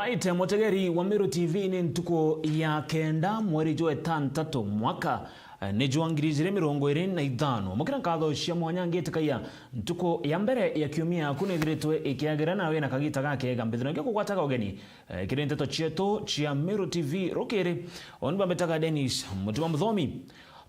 Right, Motegeri wa Meru TV ni ntuko ya kenda mweri jo etantatu mwaka ni juangirijire mirongo iri na ithano mukira nkatho cia mwanya ngitikaya ntuko ya mbere ya kiumia kunithiritwe ikiagira nawe na kagita gake gambithino ngiko gwataga ugeni kiri nteto chietu cia Meru TV rokere oni bambetaga Dennis Mutima Muthomi.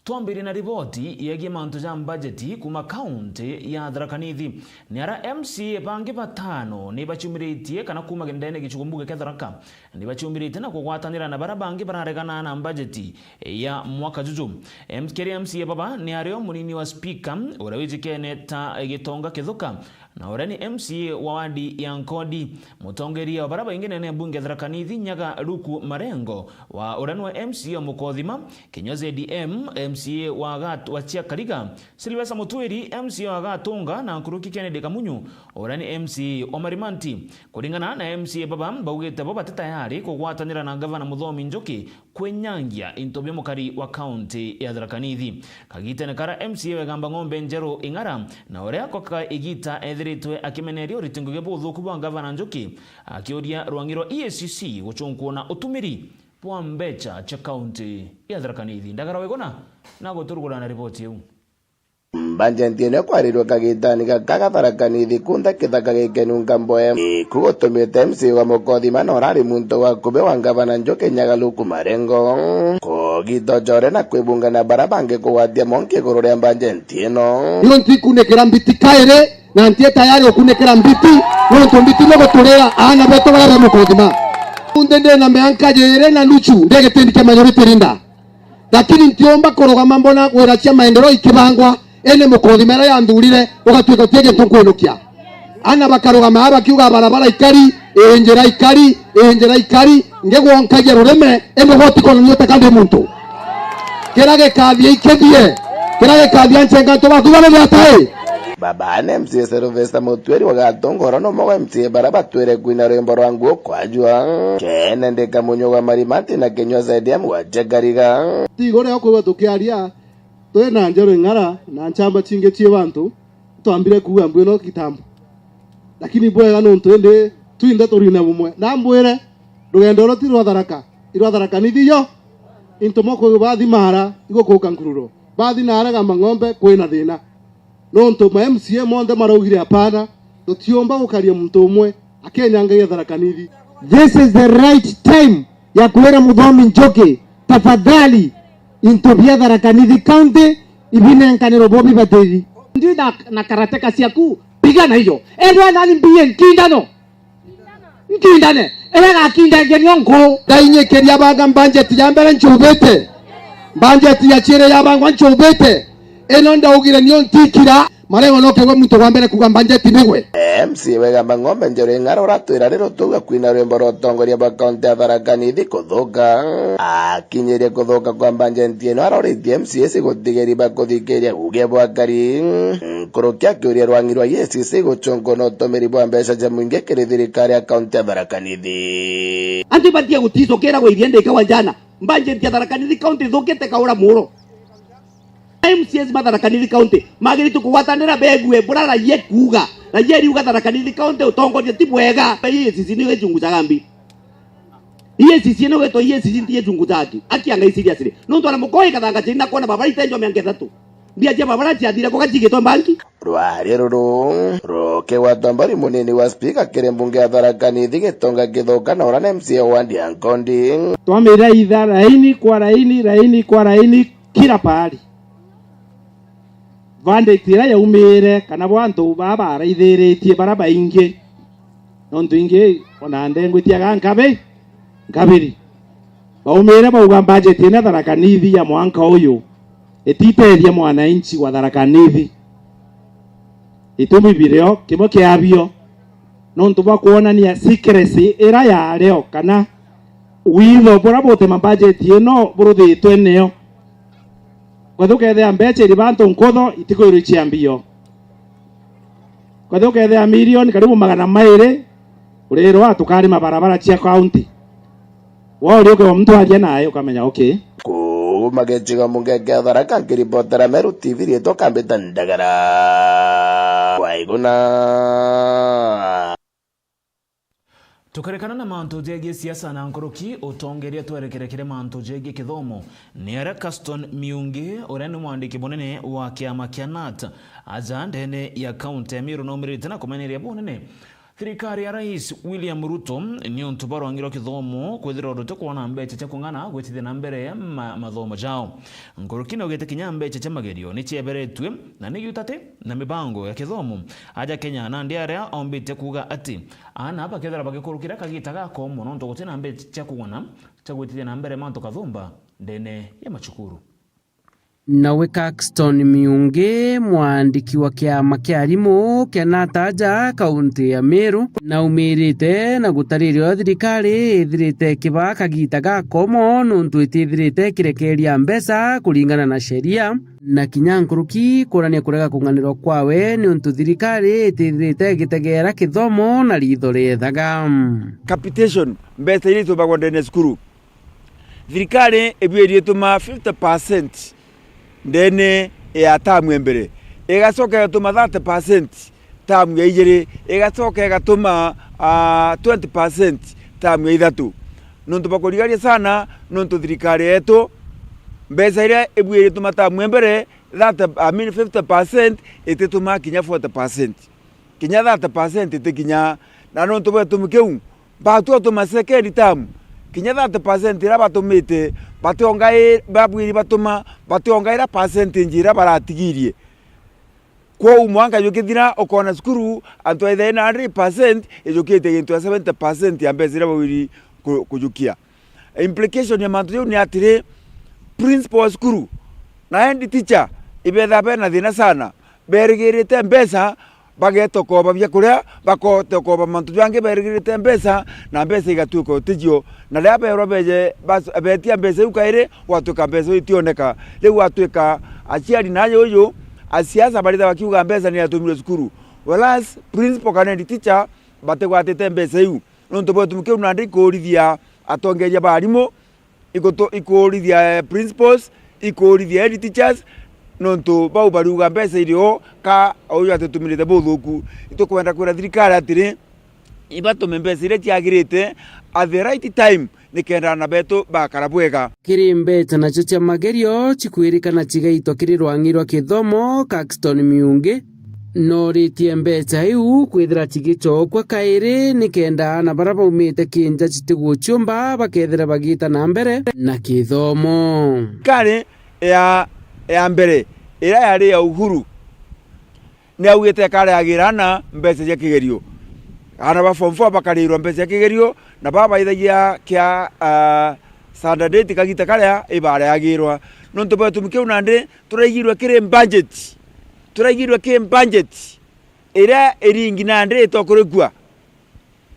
Tuambiri na ripoti yegie mantu ja budgeti kuma county ya Tharaka Nithi ni ara MCA bangi batano ni bachumiritie kana kuma gendene gichugumbuge ke Tharaka ni bachumiritie na kugwatanira na barabangi bararegana na budgeti ya mwaka juju. MCA baba ni ario munini wa speaker urawizikene ta gitonga kithuka na urani MCA wa wadi ya Nkodi mutongeria wa baraba ingine ne bunge Tharaka Nithi Nyaga Luku Marengo wa urani wa MCA Mukothima Kinyoze DM MCA wa Gat wa Chiakariga Silvesa Mutwiri MCA wa Gatunga na Nkuruki Kennedy Kamunyu urani MCA Omarimanti kulingana na MCA baba baugete baba tayari kugwatanira na Gavana Muthomi Njoki kwenyangia intobye mukari wa county ya Tharaka Nithi kagite kara MCA wegamba ng'ombe Njero Ing'ara na uria koka igita ethiritwe akimenerio ritinguge buthuku bwa Gavana Njoki akioria rwangiro EACC guchunkuona utumiri bwa mbecha cha county ya Tharaka Nithi ndagara wegona na guturugura na ripoti yu Banjentiene kwarirwo kagitani gakaga Tharaka Nithi kunda kithaka gikenu ngamboe kugotumite MCA wa Mukothima na urari muntu wa kube wa Gavana Njoki Nyaga Luku Marengo kogito jore na kwibunga na barabange kuwatia monke kurore banjentieno iyo ntikunekera mbiti kaire na ntie tayari okunekera mbiti nonto mbiti nogo turera ana beto bara Mukothima undende na meanka jere na luchu ndege tendike majority rinda lakini ntiomba koroga mambo na wera cia maendeleo ikibangwa ene Mukothima era yandurire ugatwika tiege tukwenukia ana bakaroga mahaba kiuga barabara ikari enjera ikari ngego nkaje rureme eme goti kono nyote kandi muntu kirage kathie ikethie kirage kathie nchenga to bathubane batae baba ne MCA Silvesa Mutwiri wa Gatunga no mo MCA baraba twere kwina rembo rwangu kwajwa kene ndeka munyo wa Marimati na Kinyoze DM wa Jagariga tigore okwe tukiaria twena Njero Ing'ara na nchamba chinge chie bantu twambire kuwa mbweno kitambo lakini bwega no twende twinde turina bumwe na mbwire rugendo roti rwa Tharaka Nithi yo intomoko bathi mara igokuka nkururo bathi nara gamba ng'ombe kwina thina no ntoma MCA monde maraugire apana tutiomba gukaria muntu umwe akenyangaia Tharaka Nithi. This is the right time ya kuwera Muthomi Njoki tafadhali intobia Tharaka Nithi county ibine nkaniro bobi bateri ndi na karateka siaku pigana hiyo endo nani mbie nkindane era kinda genionko dainye keria baga budget ya mbere nchubete budget ya chire ya bangwa nchubete eno ndaugire nyo ntikira Marengo no kegwe muntu wa mbere kuga budget negwe MCA wegamba ng'ombe Njero Ing'ara uratwira rero tuga kwina rwembo rotongoria ba county ya Tharaka Nithi kuthuka akinyeria kuthuka kwa banjentieno aroritie MCA sigutigeria bakuthikeria uge bwa kari kurukia kiuria rwangirwa EACC guchungo no tumiri bwa mbeca ja mwingi kiri thirikari ya county ya Tharaka Nithi anti batia gutizo kera gwe iriende ikawa jana budget ya Tharaka Nithi county thukite kaura muro MCS Tharaka Nithi county magiri tukugwatanira begwe burara ye kuga na ye riuga Tharaka Nithi county utongoria ti bwega EACC ni gechunguza gambi EACC no geto EACC ti gechunguza akianga seriously no ntwara mukoi kathanga china kona baba itenjo miange 3 mbia je baba chiathire ko gachigito banki rwari ruru roke wa Tombori munini wa speaker kire mbunge ya Tharaka Nithi gitonga githuka na urane MCA wa Ndiankondi twamira itha raini kwa raini kila pahali vande tira ya umire kana bwantu baba araithiritie baraba inge nontu inge ona ndengwitia ngabiri baumire bauga budget ina Tharaka Nithi ya mwanka uyu etiteria mwananchi wa Tharaka Nithi itumi bireo kimo kiabio nontu bakuonania secrecy era ya leo kana witho burabote budget ino buruthitwe neo kwathuke mbecha iri bantu nkotho itiko irichia mbio kwathuke milioni karibu 200 urero atukari mabarabara cia county wao kwa mtu aje nayo kamenya okay magechiga mungege Tharaka kiripotera Meru TV rieto kambeta ndagara waiguna Tukarekana na manto jegi siasa na nkoroki utongeria twerekerekere manto jegi kithomo ni ara Caston Miungi urani mwandiki bonene wa kiama kia NAT aja ndene ya kaunti ya Meru nomirite na kumeneria bonene thirikari ya Rais William Ruto ni untubaro angiro kithomo kwithira rote kuona mbeche cha kungana gwetithia na mbere ya mathomo jao nkoroki no gete kinya mbeche cha magerio ni chieberetwe na ni yutate na mibango ya kithomo aja Kenya na ndiare ombite kuga ati ana hapa kethera bagikurukira kagita gako muno ntogote na mbeche cha kungana cha gwetithia na mbere manto kathumba ndene ya machukuru. Nawe Caston Miungi mwandiki wa kiama kia arimu kia NAT aja kaunti ya Meru na umirite na gutaririo thirikari ithirite kiba kagita gako mo nuntu itithirite kirekeria mbesa kuringana na sheria na kinya nkuruki kurania kurega kunganirwa kwawe ni untu thirikari itithirite gitegera kithomo na ritho rethaga capitation mbesa ili tubagwa ndene skuru thirikari ebirie tuma 50% ndene ya tamu embere igacoka gatuma 30% tamu ya igere igacoka gatuma 20% tamu ya ithatu nuntu bakurigaria sana nuntu thirikari yetu mbesa ire ebwire tuma tamu embere 50% itituma kinya 40% kinya 30% itikinya na nuntu betumukeu batu tuma second tamu kinya 30% ira batumite batongai babwiri batuma batongaira percentage ira baratigirie kwa umwanga yukithira okona skuru antu aithe na 100% ejukite gintu 70% ya mbezira babwiri kujukia implication ya mantu ni atire principal skuru na end teacher ibetha bena thina sana berigirite mbesa bagetokoba bya kuria bakotokoba mantu yange berigirite mbesa na mbesa igatuka otijio na laba robeje betia mbesa ukaire watuka mbesa itioneka leo watuka achiari nayo uyu asiasa bali da kiuga mbesa ni atumire skuru whereas principal kana teacher bategwatete mbesa yu nonto botumke unandi korithia atongeria barimo ikorithia principals ikorithia head teachers nonto bau baruga mbesa irio ka oyo atetumirite bothuku itukwenda kwira thirikari atire ibatume mbesa ire tiagirite at the right time nikenda na beto bakarabwega kiri mbecha nacho cia magerio chikwirikana chigaitwa kiri rwangirwa kithomo Caston Miungi no ritie mbecha iu kwithira chigicokwa kairi nikenda na bara baumite kinja chitiguchumba bakethira bagita na mbere na kithomo kare ya mbere ira yari ya Uhuru ni augite kare agirana mbesa cia kigerio ana ba form 4 bakarirwa mbesa cia kigerio na baba ithagia kia standard kagita kare ibara agirwa nonto batumike unande turaigirwa kire budget ira eringi nande itokuregwa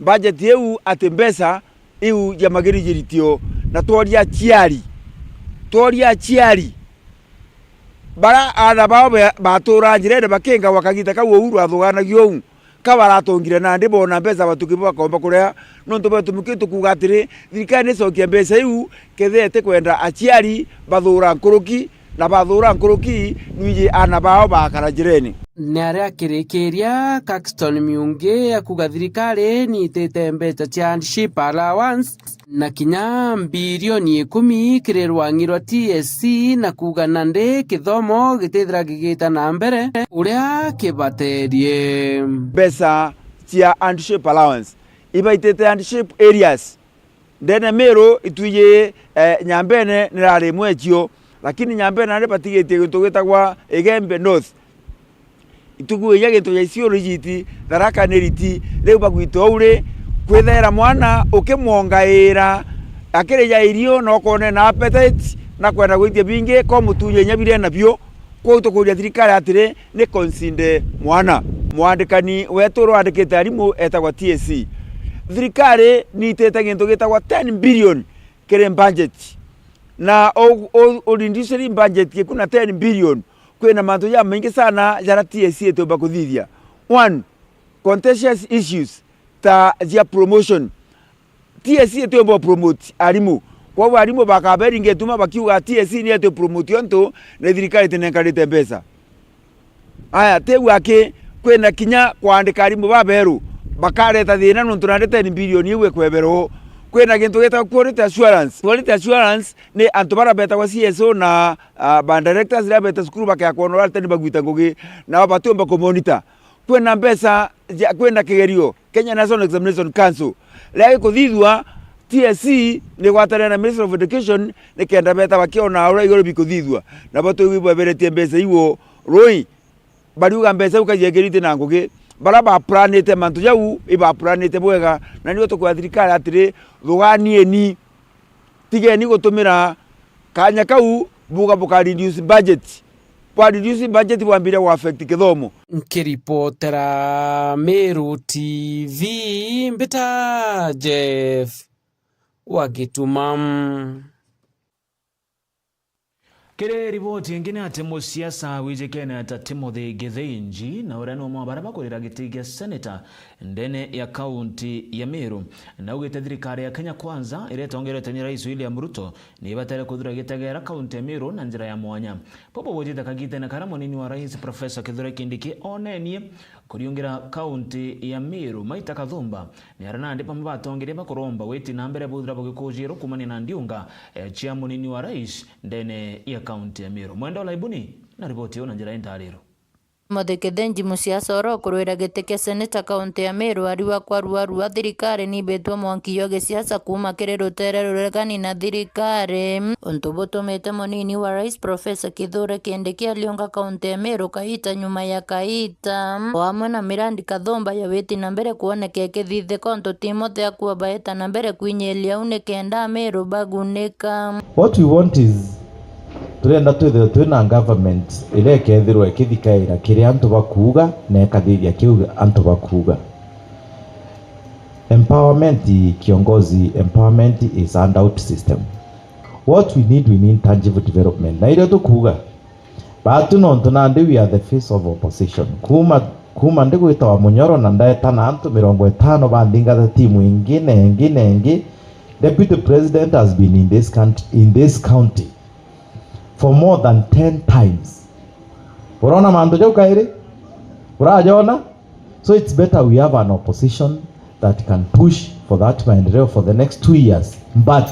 budget yeu ati mbesa iu ya mageri jiritio na toria chiari bara ana bao batura njire bakenga wakagita ka Uhuru athuganagio u ka baratongire na ndi bona mbesa batukiba komba kuria nonto batumukite kugatire thirikari cokia mbesa iu kethete kwenda achiari bathura nkuruki na bathura nkuruki nwije ana bao bakarajireni ni aria kirikiria Caston Miungi akuga thirikari ni itete mbecha cia handship allowance na kinya bilioni 10 kiri rwangirwa TSC na kuga nandi kithomo gitithira gigita na mbere uria kibaterie mbesa cia handship allowance iba itete handship areas ndene Meru ituye nyambene nirari mwechio lakini nyambene nari batigite gintu gitagwa Igembe North ituguye gintu ya cio rigiti Tharaka Niriti riu bagwito ure kwithera mwana ukimwongaira akirija irio no kone na appetite na kwenda gwitia bingi ko mutunye nyabire nabio ko tukuria thirikari atire ni consinde mwana mwandikani wetu rwandikite arimu etagwa TSC thirikari ni itete gintu gitagwa 10 billion kire budget na ordinary budget kuna 10 billion kwena mantu ya mengi sana jara TSC etoba kuthithia 1 contentious issues ta zia promotion TSC etoba promote arimu kwa arimu bakaberi ngetuma bakiuga TSC ni eto promote onto na thirikari tenenkarite mbesa aya tewu ake kwena kinya kwandika arimu baberu bakareta thina nuntu na 10 billion iwe kwebero kwena gintu geta quality assurance. Quality assurance ni antu bara beta kwa CSO na band directors la beta skuru bakya kuonora tani bagwita ngugi na batumba ko monitor kwena mbesa kwena kigerio Kenya National Examination Council la ikuthithwa TSC ni gwatana na Ministry of Education ni kenda beta bakiona ura igoro bikuthithwa na batu wibo beretie mbesa iwo roi bariuga mbesa ukajegerite na ngugi bara ba planete mantu jau iba planete bwega na niyo tukwa thirikari atire thuganie ni tigeni gutumira kanya kau buga buka reduce budget kwa reduce budget bwambire wa affect kithomo. Nkiripotera Meru TV mbita Jeff Wagitumam. Kere riboti ingine ati musiasa wijekene ata Timothy Githinji na ureno mwa baraba kurira gitigia senator ndene ya kaunti ya Meru na ugite thirikari ya Kenya Kwanza ireta ongerete ni Rais William Ruto ni batale kuthura gitegera kaunti ya Meru na njira ya mwanya popo wojita kagite na karamo nini wa Rais Professor Kithure Kindiki onenie kuriungira kaunti ya Meru maita kathumba ni arana ndipo mabatongeria bakoromba weti na mbere buthira bugikujiro kumani na ndiunga chia munini wa Rais ndene ya kaunti ya Meru. Mwenda Olaibuni na ripoti ona njira intariro. Timothy Githinji musiasa oro kurwira gite kia seneta kaunti ya Meru ariwa kwa ruarua thirikari ni betwa mwankiyo gisiasa kuma kire rutere ruregani na thirikari untu butumite munini wa Rais Professor Kithure Kindiki alionga kaunti ya Meru kaita nyuma ya kaita wamwe na mirandi kathomba ya weti na mbere kuoneke kithithe konto Timothy akuwa baeta na mbere kwinyelia unekenda Meru baguneka. What we want is turenda twina government irekethirwo ikithikaira kiri antu bakuga na ikathithia kiu antu bakuga. Empowerment kiongozi, empowerment is handout system. What we need tangible development. Na ile tukuga batu nontu nandi we are the face of opposition. Kuma ndi gwitawa Munyoro na ndaeta na antu 50 bandinga timu ingine. Deputy President has been in this county for more than 10 times. Urona mandu jau kairi? Urajona? So it's better we have an opposition that can push for that maendeleo for the next 2 years. But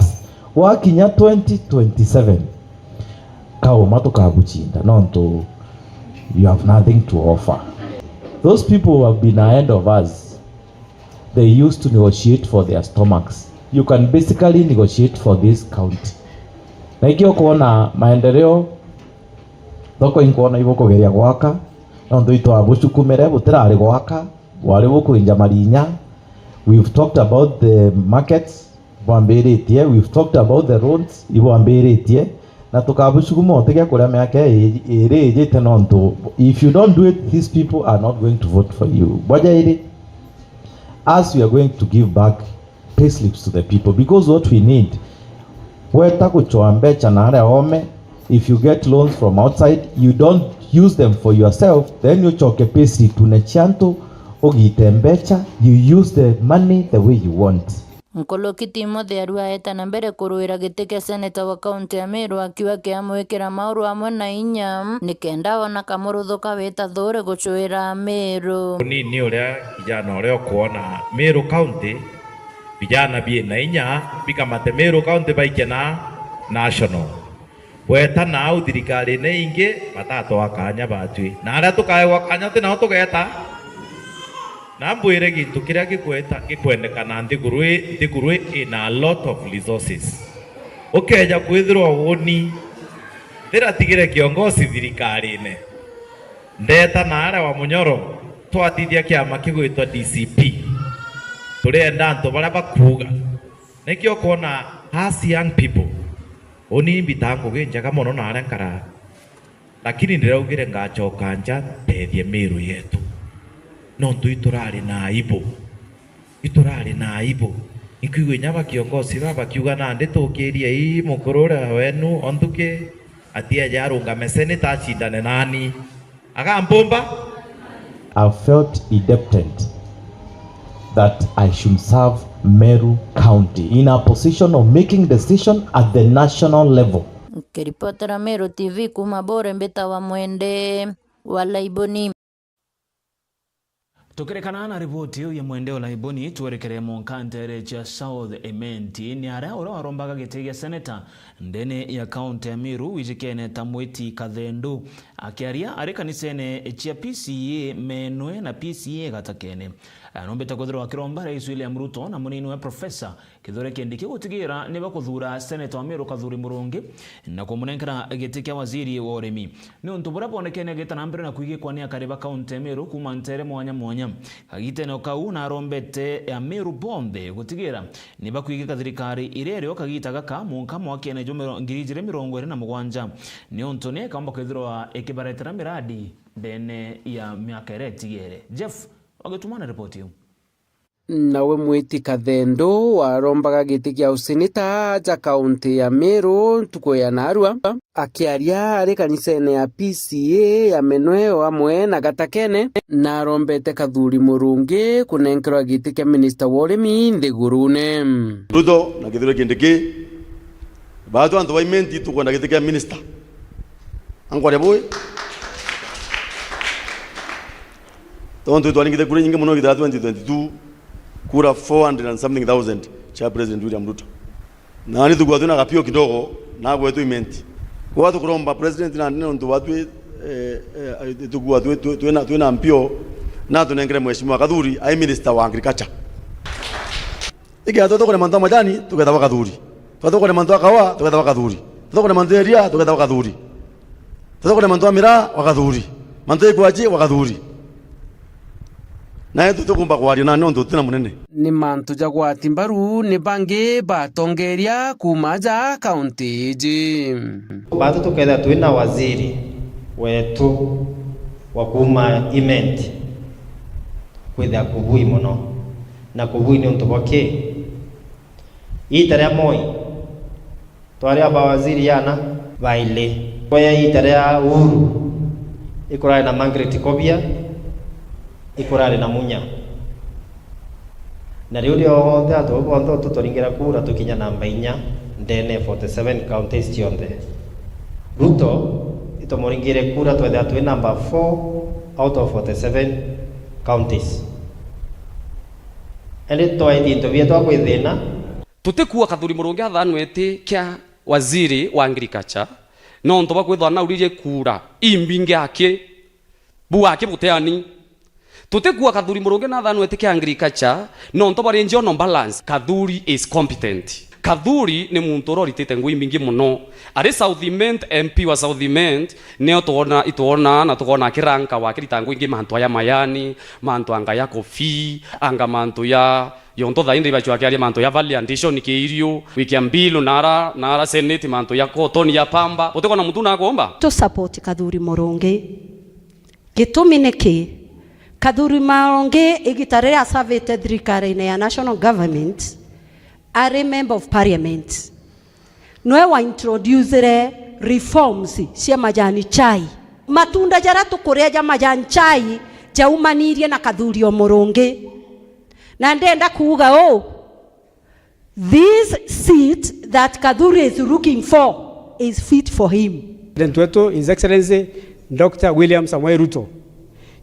wakinya 2027 kauma tukaguchinda nonto you have nothing to offer. Those people who have been ahead of us, they used to negotiate for their stomachs. You can basically negotiate for this county. Na ikio kuona maendeleo thoko inkuona ibo kugeria gwaka no nduito abucukumere butirari gwaka wari bukuinja marinya. We've talked about the markets bwambiritie, we've talked about the roads ibwambiritie na tukabucukuma otigia kuria miake iri nonto if you don't do it these people are not going to vote for you. Boja iri as we are going to give back pay slips to the people because what we need weta kuchoa mbecha na ale ome. If you get loans from outside you don't use them for yourself, then you choke pay slip tunechanto ogite mbecha, you use the money the way you want. Nkoloki Timothy arua eta na mbere kuruira gite kia seneta wa kaunti ya Meru akiwa kiamwikira mauru amwe na inya nikenda ona kamurutho kaweta thore gucuira Meru ni uria kijana uria kuona Meru County vijana bie na inya pika mate Meru County baikena national weta na au thirikari ne ingi batato akanya batwi na aria tukae wakanya tina tugeta na mbwire gintu kiria gikwendekana ndigurwe in a lot of resources ukeja kwithirwa woni thira tigire kiongozi thirikari ne ndeta na aria wa Munyoro twatithia kiama kigwitwa DCP turenda antu baria bakuga nikio kuona as young people oni mbitango ginjaga mono na aria nkara lakini ndiraugire ngachoka nja tethie Meru yetu no iturari na aibu ikigwe nyaba kiongozi baba kiuga na nditukiria ii mukurura wenu ontuke atia jarunga mesene tachindane nani agambomba. I felt indebted that I should serve Meru County in a position of making decision at the national level. Kiripotera Meru TV kuma bore mbeta wa mwende wala iboni. Tukirekana na ripoti ya mwendeo la iboni tuwerekere monkantere cha South Ementi ni ara ora warombaga gitege seneta ndene ya kaunti ya Meru wijikene Tamweti Kathendo akiaria ari kanisene cha PCA menwe na PCA gatakene anombeta kuthira wakiromba Rais William Ruto na munini wa Professor Kithure Kindiki gutigira niba kuthura seneta wa Meru Kathuri Murungi na kumunenkera gitike waziri wa urimi ni untu bura bonekene gitana mbere na kuigikwa ni akariba kaunti ya Meru kuma ntere mwanya kagiteno kau na rombete ya Meru Bombe gutigira niba kuigika thirikari ireryo kagita gaka munka mwakene jumero ngirijire 27 ni untu ne kamba kwithirwa ikibaretera miradi bene ya miaka eretigere. Jeff wagetumana ripoti hiyo. Nawe Mwiti Kathendo warombaga giti kia useneta ja kaunti ya Meru tuko ya Narua akiaria ari kanisene ya PCA ya menwe amwe na gatakene na rombete Kathuri Murungi kunenkerwa giti kia minister wa urimi Nthigurune Ruto na Kithure Kindiki baatu antu baimenti tuko na giti kia minister angware boy tonto twalingite kure nyingi muno gita 2022 kura 400 and something thousand cha President William Ruto. Na ni tukwa tuna kapio kidogo na kwetu imenti. Kwa tu kuromba President na nene ndo watu tukwa tuena mpio na tunengere mheshimiwa Kathuri ai minister wa agriculture. Iki atoto kwa manto majani tukatawa Kathuri. Atoto kwa manto akawa tukatawa Kathuri. Atoto kwa manto eria tukatawa Kathuri. Atoto kwa manto mira wa Kathuri. Manto ikwaji wa Kathuri. Na yetu tukumba kwa na nondo tuna munene ni mantu jagwa timbaru ni bange batongeria kumaja kaunti ji baatu tukenda tuina waziri wetu wa kuma imenti kwitha kubui muno na kubui ni untu boke itare moi twari aba waziri yana baile kwa itare ya Uhuru ikurari na Margaret Kobia ikurari na Munya na riuri othe atobondo tutoringira kura tukinya namba 4 ndene 47 counties cionthe Ruto itomoringire kura twethe atwi namba 4 out of 47 counties ele toiti ntobia twa kwithina tutikuwa Kathuri Murungi athanwete kia waziri wa agriculture no ntoba kwithwa na urije kura imbinge ake bu ake buteani tutekuwa Kathuri Murungi na thanwete kia agriculture no ntobari njio no balance. Kathuri is competent. Kathuri ni muntu roritete ngui mingi muno ari South Ementi MP wa South Ementi neo tuona na tukona kiranka wa kirita ngui ngi mantu aya mayani mantu anga ya kofi anga mantu ya yonto thainde bachwa kiari mantu ya Valley Addition kiirio wiki mbilo nara senate mantu ya cotton ya pamba utekona mtu na kuomba to support Kathuri Murungi gitumineke Kathuri Murungi igitare asavete thirikari ya national government are member of parliament noe wa introduce reforms cia majani chai matunda jara tukuria ja majani chai jaumanirie na Kathuri Murungi na ndenda kuuga this seat that Kathuri is looking for is fit for him. President wetu His Excellency Dr. William Samoei Ruto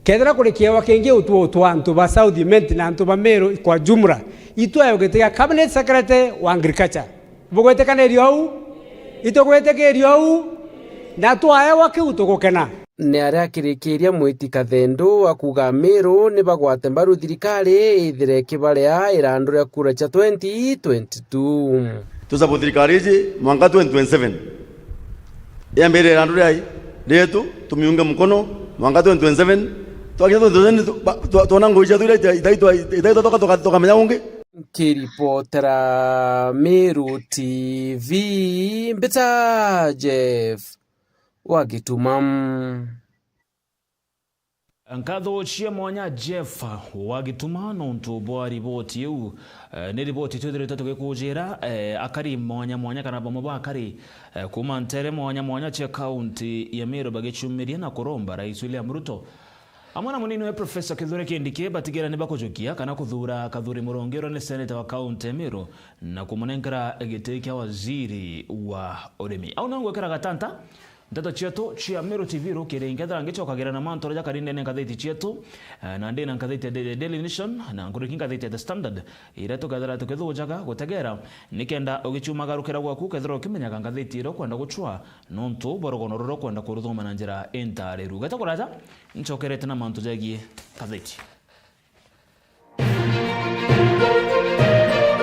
kedra kurekia kenge utu antu ba South Ementi na antu ba Meru kwa jumla itwayo getika cabinet secretary wa agriculture bogwete kanerio au itogwete kerio au na twayo wake utogokena ni aria kirikiria Mwiti Kathendo akuga Meru ni bagwate mbaru thirikari ithire kibaria irandura kura cha 2022 tusapo thirikari ji mwaka 2027 ya mbere irandura ai letu tumiunga mkono mwaka 2027 tuona ngoja itaitwa toka menya unge kiripotera Meru TV mbita Jeff wagitumam Nkatho chia mwanya Jeff wagituma nontu bwa ripoti yu ni ripoti twithiritwe tugikujira akari mwanya kana bamwe akari kuma ntere mwanya cia kaunti ya Meru bagichumiria na kuromba Rais William Ruto amwana munini wa Professor Kithure Kindiki batigira ni bakujukia kana kuthura Kathuri Murungi ni senator wa kaunti ya Meru na kumunenkera giti kia waziri wa urimi au nangwekera gatanta ndeto chetu chia Meru TV rukire ingethera ngichokagira na manto ja karinde ne ngatheti chetu na ndi na ngatheti ya Daily Nation na nguriki ngatheti ya The Standard ire tukathera tukithujaga gutegera nikenda ugichumagarukira gwaku kethera ukimenyaga ngatheti iro kwenda guchwa nontu borogono roro kwenda kuruthoma na njira entariru gatakuraja nchokerete na manto jagie ngatheti